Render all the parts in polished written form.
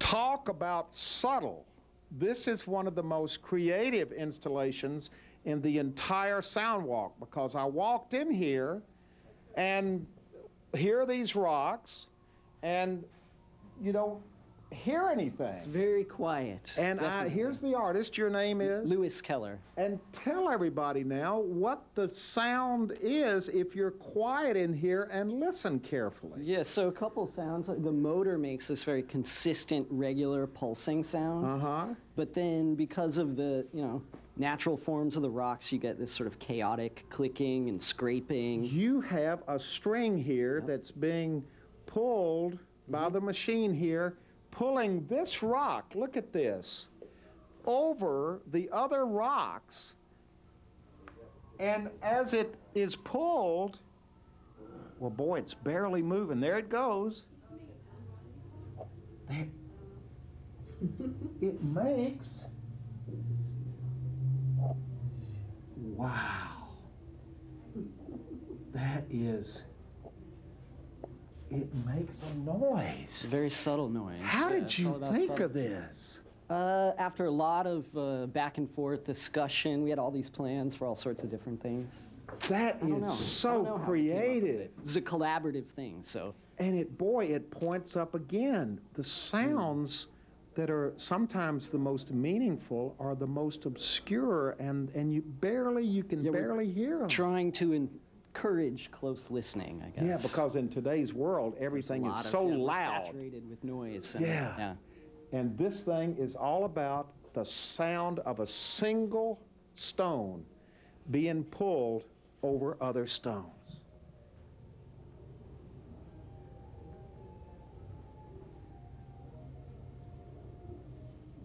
Talk about subtle. This is one of the most creative installations in the entire Soundwalk, because I walked in here and here are these rocks and you don't hear anything. It's very quiet. And here's the artist. Your name is? Lewis Keller. And tell everybody now what the sound is if you're quiet in here and listen carefully. Yeah, so a couple sounds. The motor makes this very consistent, regular pulsing sound. But then because of the, natural forms of the rocks, you get this sort of chaotic clicking and scraping. You have a string here that's being pulled by the machine here, pulling this rock, look at this, over the other rocks. And as it is pulled, well, boy, it's barely moving. There it goes. There. It makes, wow, that is, it makes a noise. Very subtle noise. How did you think of this? After a lot of back and forth discussion, we had all these plans for all sorts of different things. That is so creative. It's a collaborative thing, so. And it points up again. The sounds that are sometimes the most meaningful are the most obscure, and you can barely hear them. Trying to encourage close listening, I guess. Yeah, because in today's world, everything is so loud. Saturated with noise. And, and this thing is all about the sound of a single stone being pulled over other stones.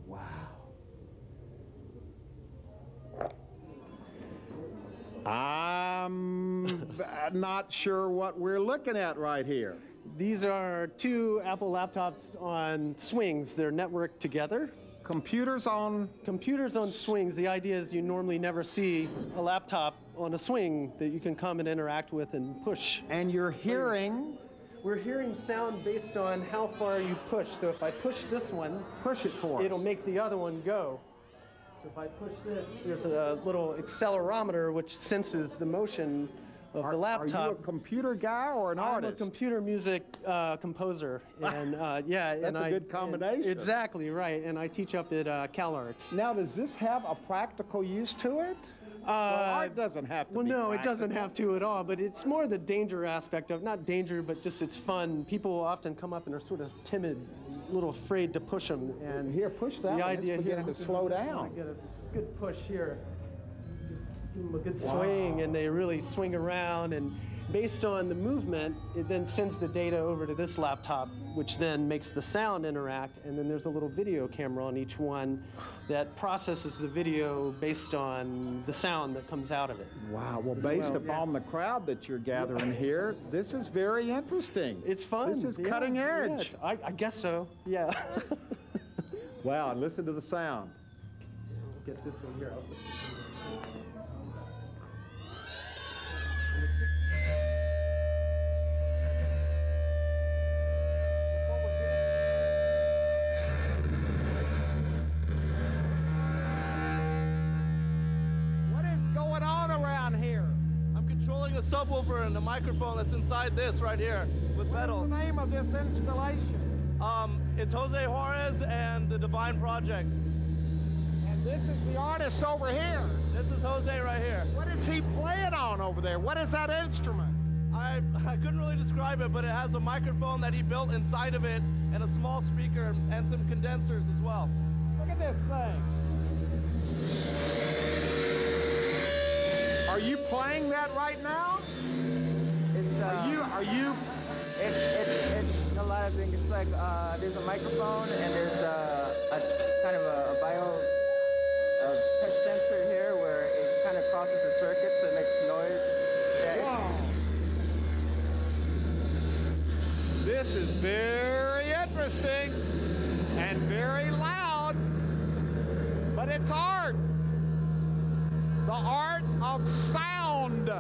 Wow. I'm not sure what we're looking at right here. These are two Apple laptops on swings. They're networked together. Computers on swings. The idea is you normally never see a laptop on a swing that you can come and interact with and push. And you're hearing? We're hearing sound based on how far you push. So if I push this one, push it forward, it'll make the other one go. So if I push this, there's a little accelerometer which senses the motion of the laptop. Are you a computer guy or an artist? I'm a computer music composer, and that's a good combination. Exactly right, and I teach up at CalArts. Now, does this have a practical use to it? Well, art doesn't have to. Well, be no, practical. It doesn't have to at all. But it's more the danger aspect of not danger, but just it's fun. People often come up and are sort of timid, a little afraid to push them. And here, push that. The idea here to slow down. Get a good push here. Give them a good swing, and they really swing around, and based on the movement, it then sends the data over to this laptop, which then makes the sound interact, and then there's a little video camera on each one that processes the video based on the sound that comes out of it. Wow, well, based upon the crowd that you're gathering here, this is very interesting. It's fun. This is cutting edge. I guess so, yeah. Wow, and listen to the sound. Get this one here. A subwoofer and a microphone that's inside this right here with pedals. What's the name of this installation? It's Jose Juarez and the Divine Project. And this is the artist over here. This is Jose right here. What is he playing on over there? What is that instrument? I couldn't really describe it, but it has a microphone that he built inside of it and a small speaker and some condensers as well. Look at this thing. Are you playing that right now? It's It's a lot of things. It's like there's a microphone and there's a kind of a bio touch sensor here where it kind of crosses the circuit so it makes noise. Yeah, this is very interesting and very loud, but it's art. The art of sound.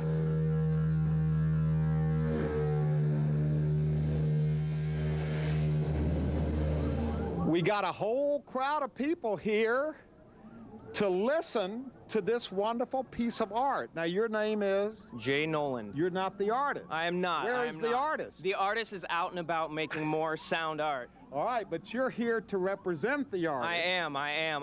We got a whole crowd of people here to listen to this wonderful piece of art. Now, your name is? Jay Nolan. You're not the artist. I am not. Where is the artist? The artist is out and about making more sound art. All right, but you're here to represent the artist. I am.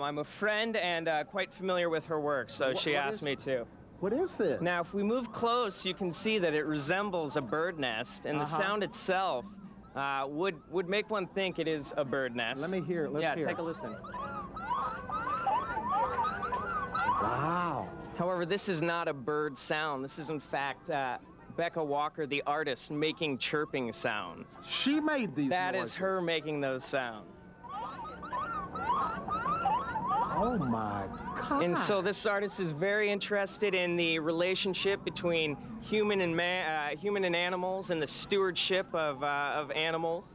I'm a friend and quite familiar with her work, so she asked me to. What is this? Now, if we move close, you can see that it resembles a bird nest, and the sound itself would make one think it is a bird nest. Let me hear it. Let's hear it. Yeah, take a listen. Wow. However, this is not a bird sound. This is, in fact, Becca Walker, the artist, making chirping sounds. She made these That noises. is her making those sounds. Oh, my God. And so this artist is very interested in the relationship between human and animals and the stewardship of animals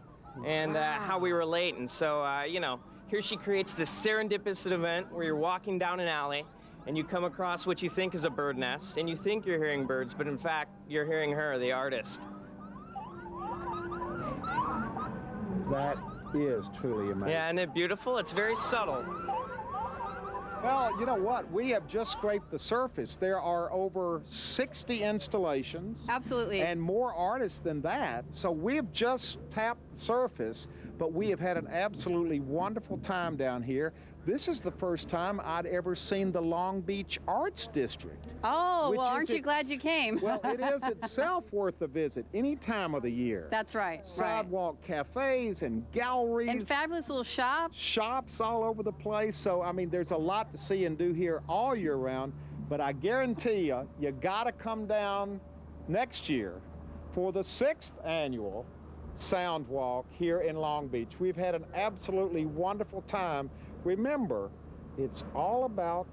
and how we relate. And so, you know, here she creates this serendipitous event where you're walking down an alley and you come across what you think is a bird nest, and you think you're hearing birds, but in fact, you're hearing her, the artist. That is truly amazing. Yeah, isn't it beautiful? It's very subtle. Well, you know what? We have just scraped the surface. There are over 60 installations. Absolutely. And more artists than that. So we've just tapped the surface, but we have had an absolutely wonderful time down here. This is the first time I'd ever seen the Long Beach Arts District. Oh, well, aren't you glad you came? Well, it is itself worth a visit any time of the year. That's right. Sidewalk cafes and galleries. And fabulous little shops. Shops all over the place. So, I mean, there's a lot to see and do here all year round. But I guarantee you got to come down next year for the 6th annual Soundwalk here in Long Beach. We've had an absolutely wonderful time. Remember, it's all about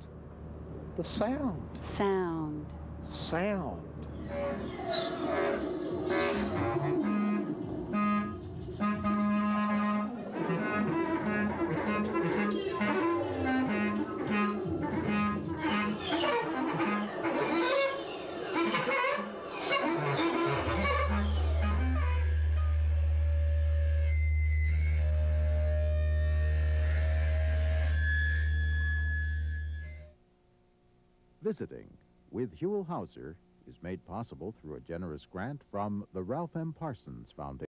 the sound. Sound. Sound. Visiting with Huell Howser is made possible through a generous grant from the Ralph M. Parsons Foundation.